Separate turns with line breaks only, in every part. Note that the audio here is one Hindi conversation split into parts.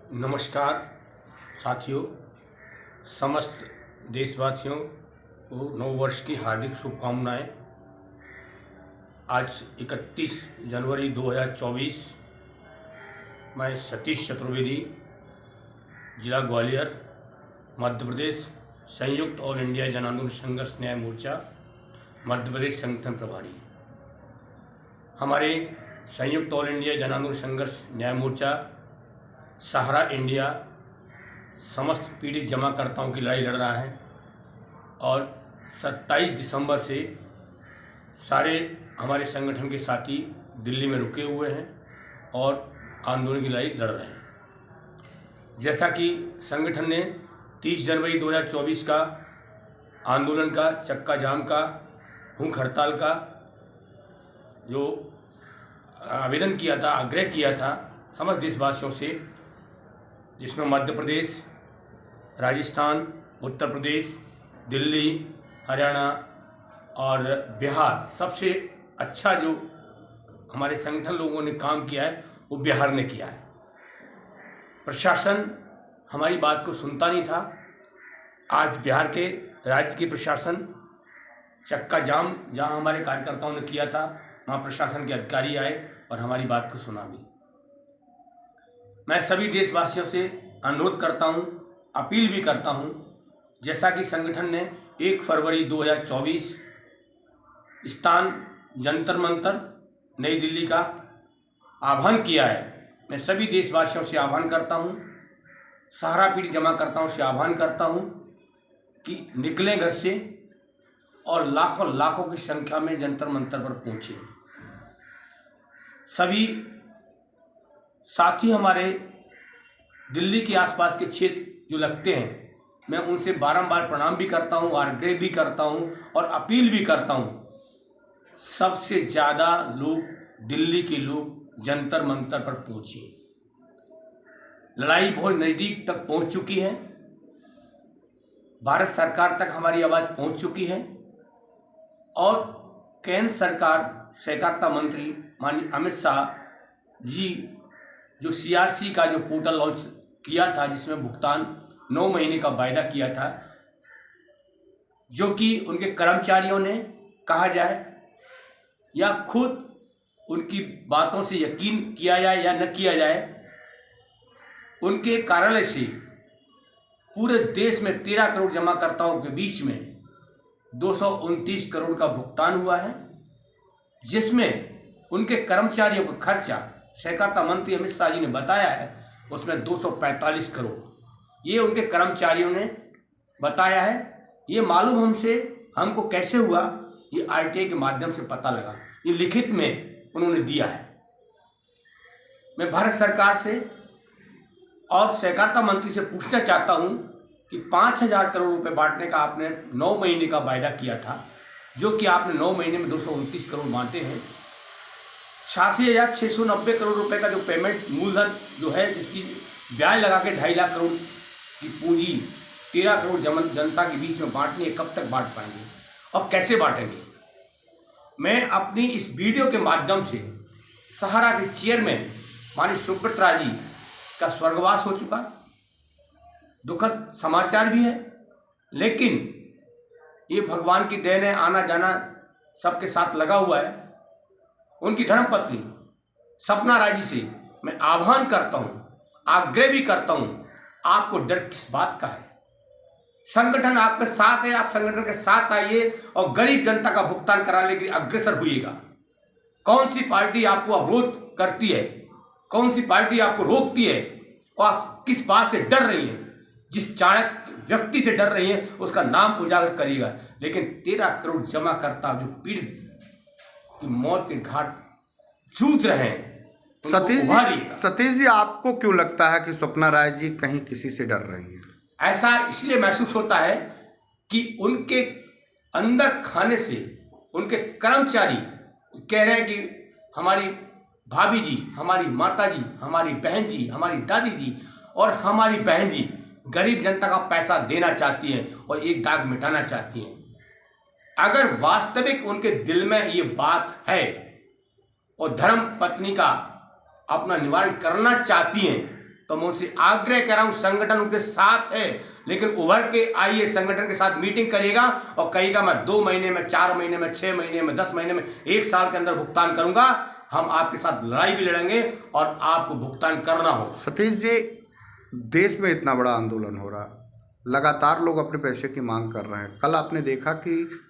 नमस्कार साथियों, समस्त देशवासियों को नव वर्ष की हार्दिक शुभकामनाएं। आज 31 जनवरी 2024, मैं सतीश चतुर्वेदी, जिला ग्वालियर, मध्य प्रदेश, संयुक्त ऑल इंडिया जन आंदोलन संघर्ष न्याय मोर्चा मध्य प्रदेश संगठन प्रभारी। हमारे संयुक्त ऑल इंडिया जन आंदोलन संघर्ष न्याय मोर्चा सहारा इंडिया समस्त पीड़ित जमाकर्ताओं की लड़ाई लड़ रहा है और 27 दिसंबर से सारे हमारे संगठन के साथी दिल्ली में रुके हुए हैं और आंदोलन की लड़ाई लड़ रहे हैं। जैसा कि संगठन ने 30 जनवरी 2024 का आंदोलन का, चक्का जाम का, भूख हड़ताल का जो आवेदन किया था, आग्रह किया था समस्त देशवासियों से, जिसमें मध्य प्रदेश, राजस्थान, उत्तर प्रदेश, दिल्ली, हरियाणा और बिहार, सबसे अच्छा जो हमारे संगठन लोगों ने काम किया है वो बिहार ने किया है। प्रशासन हमारी बात को सुनता नहीं था। आज बिहार के राज्य के प्रशासन, चक्का जाम जहां हमारे कार्यकर्ताओं ने किया था वहां प्रशासन के अधिकारी आए और हमारी बात को सुना भी। मैं सभी देशवासियों से अनुरोध करता हूं, अपील भी करता हूं, जैसा कि संगठन ने 1 फरवरी 2024 स्थान जंतर मंतर नई दिल्ली का आह्वान किया है। मैं सभी देशवासियों से आह्वान करता हूं, सहारा पीड़ित जमाकर्ताओं से आह्वान करता हूं कि निकलें घर से और लाखों लाखों की संख्या में जंतर मंतर पर पहुंचे। सभी साथी हमारे दिल्ली के आसपास के क्षेत्र जो लगते हैं, मैं उनसे बारंबार प्रणाम भी करता हूं, आग्रह भी करता हूं और अपील भी करता हूं। सबसे ज़्यादा लोग, दिल्ली के लोग जंतर मंतर पर पहुंचे। लड़ाई बहुत नज़दीक तक पहुंच चुकी है। भारत सरकार तक हमारी आवाज़ पहुंच चुकी है और केंद्र सरकार, सहकारिता मंत्री माननीय अमित शाह जी जो CRC का जो पोर्टल लॉन्च किया था, जिसमें भुगतान 9 महीने का वायदा किया था, जो कि उनके कर्मचारियों ने कहा जाए या खुद उनकी बातों से यकीन किया जाए या न किया जाए, उनके कार्यालय से पूरे देश में 13 करोड़ जमाकर्ताओं के बीच में 229 करोड़ का भुगतान हुआ है, जिसमें उनके कर्मचारियों का खर्चा सहकारिता मंत्री अमित शाह जी ने बताया है उसमें 245 करोड़ ये उनके कर्मचारियों ने बताया है। ये मालूम हमको कैसे हुआ? ये RTI के माध्यम से पता लगा, ये लिखित में उन्होंने दिया है। मैं भारत सरकार से और सहकारिता मंत्री से पूछना चाहता हूं कि 5000 करोड़ रुपए बांटने का आपने 9 महीने का वायदा किया था, जो कि आपने 9 महीने में 229 करोड़ बांटे हैं। 86,690 करोड़ रुपए का जो पेमेंट मूलधन जो है, जिसकी ब्याज लगा के 2.5 लाख करोड़ की पूंजी 13 करोड़ जनता के बीच में बांटनी है, कब तक बांट पाएंगे और कैसे बांटेंगे? मैं अपनी इस वीडियो के माध्यम से सहारा के चेयरमैन माननीय सुब्रता जी का स्वर्गवास हो चुका, दुखद समाचार भी है, लेकिन ये भगवान की देन है, आना जाना सबके साथ लगा हुआ है। उनकी धर्मपत्नी सपना राय जी से मैं आह्वान करता हूं, आग्रह भी करता हूं, आपको डर किस बात का है? संगठन आपके साथ है, आप संगठन के साथ आइए और गरीब जनता का भुगतान कराने के लिए अग्रसर होइएगा। कौन सी पार्टी आपको अवरोध करती है, कौन सी पार्टी आपको रोकती है और आप किस बात से डर रही हैं? जिस चाणक्य व्यक्ति से डर रही हैं उसका नाम उजागर करिएगा, लेकिन 13 करोड़ जमाकर्ता जो पीड़ित की मौत के घाट जूझ रहे हैं,
सतीश जी, आपको क्यों लगता है कि स्वप्ना राय जी कहीं किसी से डर रही हैं?
ऐसा इसलिए महसूस होता है कि उनके अंदर खाने से उनके कर्मचारी कह रहे हैं कि हमारी भाभी जी, हमारी माता जी, हमारी बहन जी, हमारी दादी जी और हमारी बहन जी गरीब जनता का पैसा देना चाहती हैं और एक दाग मिटाना चाहती हैं। अगर वास्तविक उनके दिल में ये बात है और धर्म पत्नी का अपना निवारण करना चाहती हैं, तो मैं उनसे आग्रह कर रहा हूं, संगठन उनके साथ है, लेकिन उभर के आइए, संगठन के साथ मीटिंग करिएगा और कहिएगा मैं 2 महीने में, 4 महीने में, 6 महीने में, 10 महीने में, 1 साल के अंदर भुगतान करूंगा। हम आपके साथ लड़ाई भी लड़ेंगे और आपको भुगतान करना हो।
सतीश जी, देश में इतना बड़ा आंदोलन हो रहा, लगातार लोग अपने पैसे की मांग कर रहे हैं। कल आपने देखा कि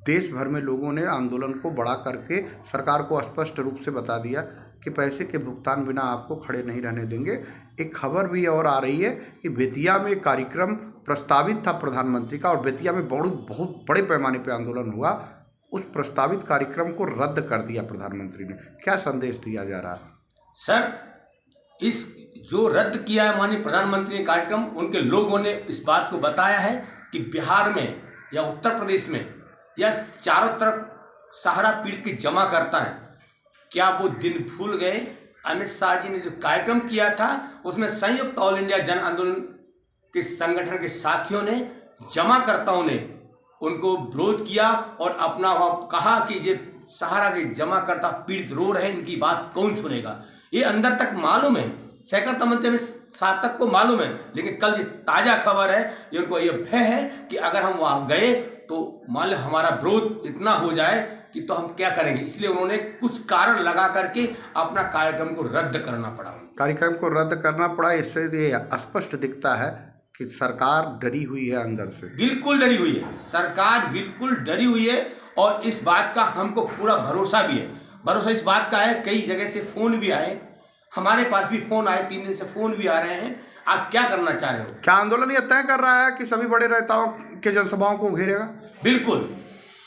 देश भर में लोगों ने आंदोलन को बढ़ा करके सरकार को स्पष्ट रूप से बता दिया कि पैसे के भुगतान बिना आपको खड़े नहीं रहने देंगे। एक खबर भी और आ रही है कि बेतिया में एक कार्यक्रम प्रस्तावित था प्रधानमंत्री का, और बेतिया में बहुत बड़े पैमाने पर आंदोलन हुआ। उस प्रस्तावित कार्यक्रम को रद्द कर दिया प्रधानमंत्री ने। क्या संदेश दिया जा रहा है?
सर, इस जो रद्द किया है माननीय प्रधानमंत्री ने कार्यक्रम, उनके लोगों ने इस बात को बताया है कि बिहार में या उत्तर प्रदेश में या चारों तरफ सहारा पीड़ित की जमा करता है। क्या वो दिन भूल गए? अमित शाह जी ने जो कार्यक्रम किया था उसमें संयुक्त ऑल इंडिया जन आंदोलन के संगठन के साथियों ने, जमाकर्ताओं ने उनको विरोध किया और अपना कहा कि ये सहारा के जमाकर्ता पीड़ित रो रहे हैं, इनकी बात कौन सुनेगा। ये अंदर तक मालूम है, सहकारिता मंत्री में सातक को मालूम है, लेकिन कल ये ताज़ा खबर है, ये उनको ये भय है कि अगर हम वहाँ गए तो मान लो हमारा विरोध इतना हो जाए कि तो हम क्या करेंगे। इसलिए उन्होंने कुछ कारण लगा करके अपना कार्यक्रम को रद्द करना पड़ा।
कार्यक्रम को रद्द करना पड़ा, इससे ये स्पष्ट दिखता है कि सरकार डरी हुई है अंदर से।
बिल्कुल डरी हुई है, सरकार बिल्कुल डरी हुई है और इस बात का हमको पूरा भरोसा भी है। भरोसा इस बात का है, कई जगह से फ़ोन भी आए, हमारे पास भी फ़ोन आए, 3 दिन से फ़ोन भी आ रहे हैं। आप क्या करना चाह रहे हो?
क्या आंदोलन ये तय कर रहा है कि सभी बड़े नेताओं के जनसभाओं को घेरेगा?
बिल्कुल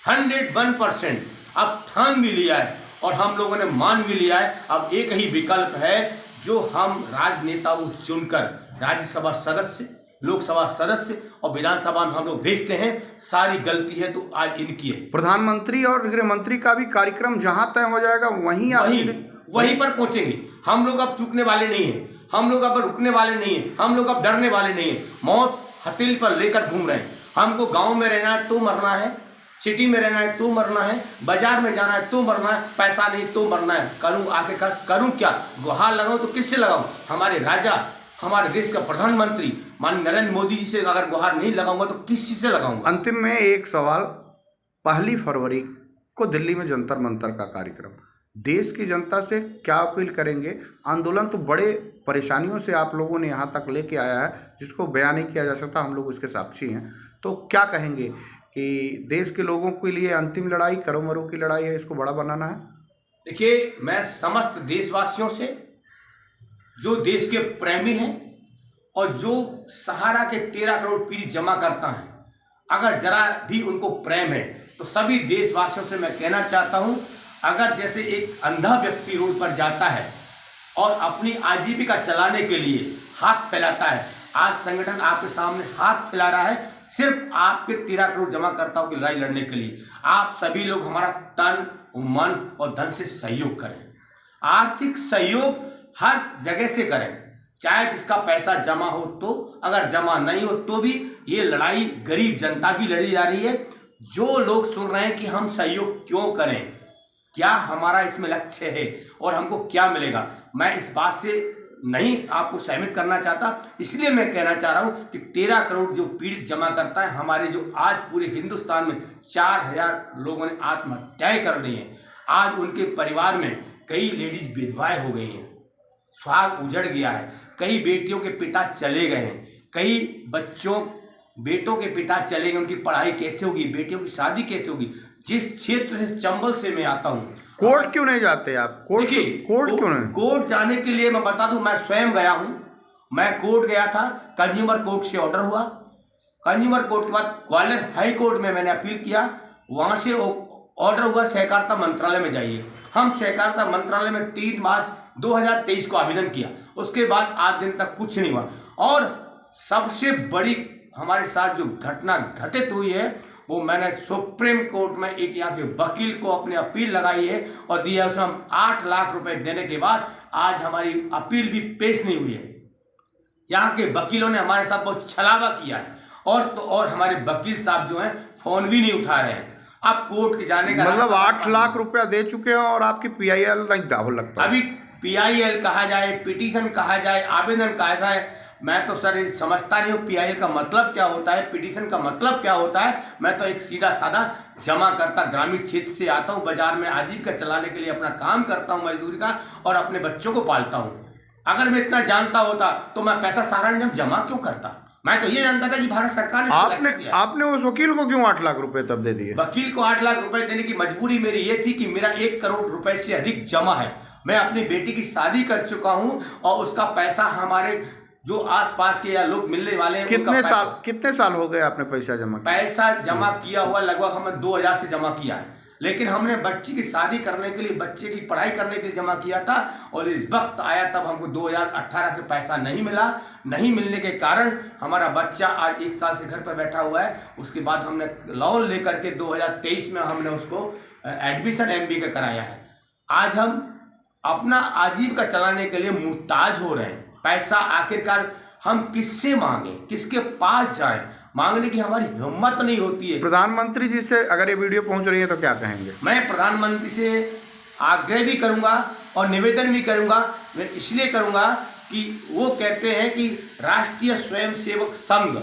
101% अब ठान भी लिया है और हम लोगों ने मान भी लिया है। अब एक ही विकल्प है जो हम राजनेताओं चुनकर राज्यसभा सदस्य, लोकसभा सदस्य और विधानसभा में हम लोग भेजते हैं। सारी गलती है तो आज इनकी है।
प्रधानमंत्री और गृह मंत्री का भी कार्यक्रम जहां तय हो जाएगा
वहीं पर पहुंचेंगे। हम लोग अब चूकने वाले नहीं हैं, हम लोग अब रुकने वाले नहीं हैं, हम लोग अब डरने वाले नहीं हैं। मौत हथेली पर लेकर घूम रहे हैं। हमको गांव में रहना है तो मरना है, सिटी में रहना है तो मरना है, बाजार में जाना है तो मरना है, पैसा नहीं तो मरना है। करूँ आखिरकार करूँ क्या? गुहार लगाऊँ तो किससे लगाऊँ? हमारे राजा, हमारे देश का प्रधानमंत्री माननीय नरेंद्र मोदी जी से अगर गुहार नहीं लगाऊंगा तो किसी से लगाऊंगा?
अंतिम में एक सवाल, 1 फरवरी को दिल्ली में जंतर मंतर का कार्यक्रम, देश की जनता से क्या अपील करेंगे? आंदोलन तो बड़े परेशानियों से आप लोगों ने यहाँ तक लेके आया है जिसको बयान नहीं किया जा सकता, हम लोग उसके साक्षी हैं। तो क्या कहेंगे कि देश के लोगों के लिए अंतिम लड़ाई करो मरो की लड़ाई है, इसको बड़ा बनाना है?
देखिए, मैं समस्त देशवासियों से, जो देश के प्रेमी हैं और जो सहारा के 13 करोड़ पीड़ित जमा करता है, अगर जरा भी उनको प्रेम है तो सभी देशवासियों से मैं कहना चाहता हूं, अगर जैसे एक अंधा व्यक्ति रोड पर जाता है और अपनी आजीविका चलाने के लिए हाथ फैलाता है, आज संगठन आपके सामने हाथ फैला रहा है सिर्फ आपके 13 करोड़ जमाकर्ताओं की लड़ाई लड़ने के लिए। आप सभी लोग हमारा तन, मन और धन से सहयोग करें। आर्थिक सहयोग हर जगह से करें, चाहे जिसका पैसा जमा हो तो, अगर जमा नहीं हो तो भी। ये लड़ाई गरीब जनता की लड़ी जा रही है। जो लोग सुन रहे हैं कि हम सहयोग क्यों करें, क्या हमारा इसमें लक्ष्य है और हमको क्या मिलेगा, मैं इस बात से नहीं आपको सहमत करना चाहता। इसलिए मैं कहना चाह रहा हूं कि 13 करोड़ जो पीड़ित जमा करता है, हमारे जो आज पूरे हिंदुस्तान में 4000 लोगों ने आत्महत्याएं कर ली हैं। आज उनके परिवार में कई लेडीज विधवाएं हो गई हैं, सुहाग उजड़ गया है, कई बेटियों के पिता चले गए हैं, कई बेटों के पिता चले गए, उनकी पढ़ाई कैसे होगी, बेटियों की शादी कैसे होगी। जिस क्षेत्र से, चंबल से मैं आता हूँ,
कोर्ट क्यों नहीं जाते आप? कोर्ट क्यों नहीं?
कोर्ट जाने के लिए मैं बता दूं, मैं स्वयं गया हूं। मैं कोर्ट गया था, कंज्यूमर कोर्ट से ऑर्डर हुआ, कंज्यूमर कोर्ट के बाद ग्वालियर हाई कोर्ट में मैंने अपील किया, वहां से ऑर्डर हुआ सहकारिता मंत्रालय में जाइए। हम सहकारिता मंत्रालय में 3 मार्च 2023 को आवेदन किया, उसके बाद आज दिन तक कुछ नहीं हुआ। और सबसे बड़ी हमारे साथ जो घटना घटित हुई है वो मैंने सुप्रीम कोर्ट में एक यहाँ के वकील को अपनी अपील लगाई है और दिया, उसमें हम 8 लाख रुपए देने के बाद आज हमारी अपील भी पेश नहीं हुई है। यहाँ के वकीलों ने हमारे साथ बहुत छलावा किया है और हमारे वकील साहब जो हैं फोन भी नहीं उठा रहे हैं। अब कोर्ट के जाने का
मतलब 8 लाख रुपया दे चुके हैं और आपकी PIL नहीं दाव लगता
अभी PIL कहा जाए, पिटीशन कहा जाए, आवेदन कहा जाए, मैं तो सर समझता नहीं हूँ PIL का मतलब क्या होता है, पिटीशन का मतलब क्या होता है। मैं तो एक सीधा साधा जमा करता ग्रामीण क्षेत्र से आता हूँ, बाजार में आजीविका चलाने के लिए अपना काम करता हूँ मजदूरी का, और अपने बच्चों को पालता हूँ। अगर मैं इतना जानता होता तो मैं पैसा सारा नियम जमा क्यों करता। मैं तो ये जानता था कि भारत सरकार ने
आपने उस वकील को क्यों 8 लाख रुपए तब दे दिए?
वकील को 8 लाख रुपए देने की मजबूरी मेरी ये थी कि मेरा 1 करोड़ रुपए से अधिक जमा है। मैं अपनी बेटी की शादी कर चुका हूं और उसका पैसा हमारे जो आसपास के या लोग मिलने वाले हैं,
कितने साल हो गए आपने पैसा जमा किया?
पैसा जमा किया हुआ लगभग हमने 2000 से जमा किया है, लेकिन हमने बच्ची की शादी करने के लिए, बच्चे की पढ़ाई करने के लिए जमा किया था। और इस वक्त आया तब हमको 2018 से पैसा नहीं मिला। नहीं मिलने के कारण हमारा बच्चा आज 1 साल से घर पर बैठा हुआ है। उसके बाद हमने लोन लेकर के 2023 में हमने उसको एडमिशन MBA का कराया है। आज हम अपना आजीविका चलाने के लिए मुहताज हो रहे हैं। पैसा आखिरकार हम किससे मांगे, किसके पास जाएं, मांगने की हमारी हिम्मत नहीं होती है।
प्रधानमंत्री जी से अगर ये वीडियो पहुंच रही है तो क्या कहेंगे?
मैं प्रधानमंत्री से आग्रह भी करूंगा और निवेदन भी करूंगा। मैं इसलिए करूंगा कि वो कहते हैं कि राष्ट्रीय स्वयंसेवक संघ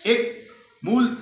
एक मूल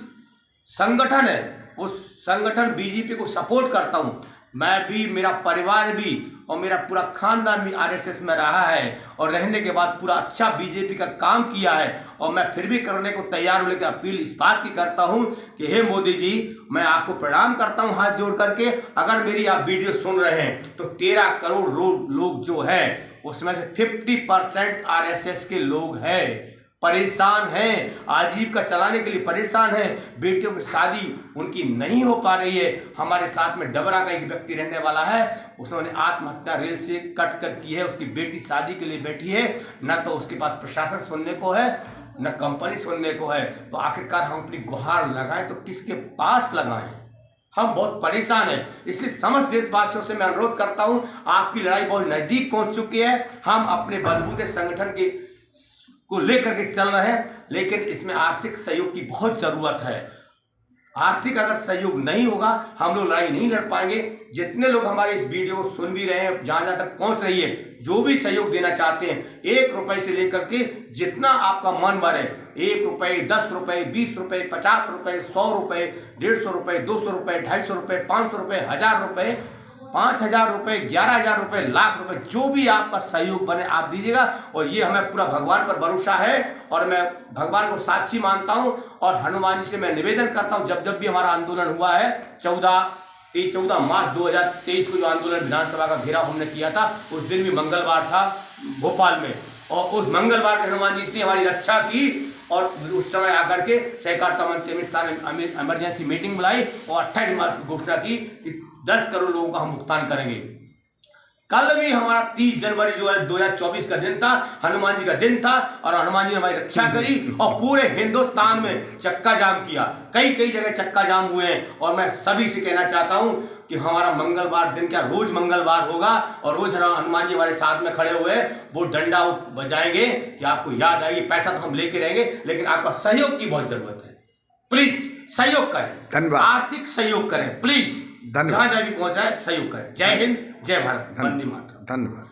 संगठन है, उस संगठन BJP को सपोर्ट करता हूं। मैं भी, मेरा परिवार भी और मेरा पूरा खानदान भी RSS में रहा है और रहने के बाद पूरा अच्छा BJP का काम किया है। और मैं फिर भी करने को तैयार हूँ, लेकिन अपील इस बात की करता हूँ कि हे मोदी जी, मैं आपको प्रणाम करता हूँ हाथ जोड़ करके। अगर मेरी आप वीडियो सुन रहे हैं तो 13 करोड़ लोग जो है उसमें से 50% RSS के लोग हैं, परेशान हैं, आजीविका चलाने के लिए परेशान हैं। बेटियों की शादी उनकी नहीं हो पा रही है। हमारे साथ में डबरा का एक व्यक्ति रहने वाला है, उसने आत्महत्या रेल से कट कर की है। उसकी बेटी शादी के लिए बैठी है, न तो उसके पास प्रशासन सुनने को है, न कंपनी सुनने को है। तो आखिरकार हम अपनी गुहार लगाएं तो किसके पास लगाएं? हम बहुत परेशान हैं। इसलिए समस्त देशवासियों से मैं अनुरोध करता हूं, आपकी लड़ाई बहुत नजदीक पहुंच चुकी है। हम अपने बलबूते संगठन के को लेकर के चल रहे हैं, लेकिन इसमें आर्थिक सहयोग की बहुत जरूरत है। आर्थिक अगर सहयोग नहीं होगा हम लोग लड़ाई नहीं लड़ पाएंगे। जितने लोग हमारे इस वीडियो को सुन भी रहे हैं, जहां जहां तक पहुंच रही है, जो भी सहयोग देना चाहते हैं, 1 रुपए से लेकर के जितना आपका मन भरे, 1 रुपए, 10 रुपए, 20 रुपए, 50 रुपए, 100 रुपए, 150 रुपए, 200 रुपए, 250 रुपए, 500 रुपए, 1000 रुपए, 5000 रुपए, 11000 रुपए, लाख रुपए, जो भी आपका सहयोग बने आप दीजिएगा। और ये हमें पूरा भगवान पर भरोसा है और मैं भगवान को साक्षी मानता हूं। और हनुमान जी से मैं निवेदन करता हूं, जब जब भी हमारा आंदोलन हुआ है, 14 मार्च 2023 को जो आंदोलन विधानसभा का घेराव हमने किया था, उस दिन भी मंगलवार था भोपाल में, और उस मंगलवार के हनुमान जी ने हमारी रक्षा की। और उस समय आकर के सहकारिता मंत्री अमित शाह ने इमरजेंसी मीटिंग बुलाई और 28 मार्च की घोषणा की कि 10 करोड़ लोगों का हम भुगतान करेंगे। कल भी हमारा 30 जनवरी जो है 2024 का दिन था, हनुमान जी का दिन था, और हनुमान जी ने हमारी रक्षा करी और पूरे हिंदुस्तान में चक्का जाम किया। कई जगह चक्का जाम हुए हैं। और मैं सभी से कहना चाहता हूं कि हमारा मंगलवार दिन, क्या रोज मंगलवार होगा और रोज हनुमान जी हमारे साथ में खड़े हुए वो डंडा बजाएंगे कि आपको याद आएगी। पैसा तो हम लेके रहेंगे, लेकिन आपका सहयोग की बहुत जरूरत है। प्लीज सहयोग करें, धन्यवाद। आर्थिक सहयोग करें प्लीज, जहां भी पहुंचाए सहयोग करें। जय हिंद, जय भारत, वंदे मातरम।
धन्यवाद।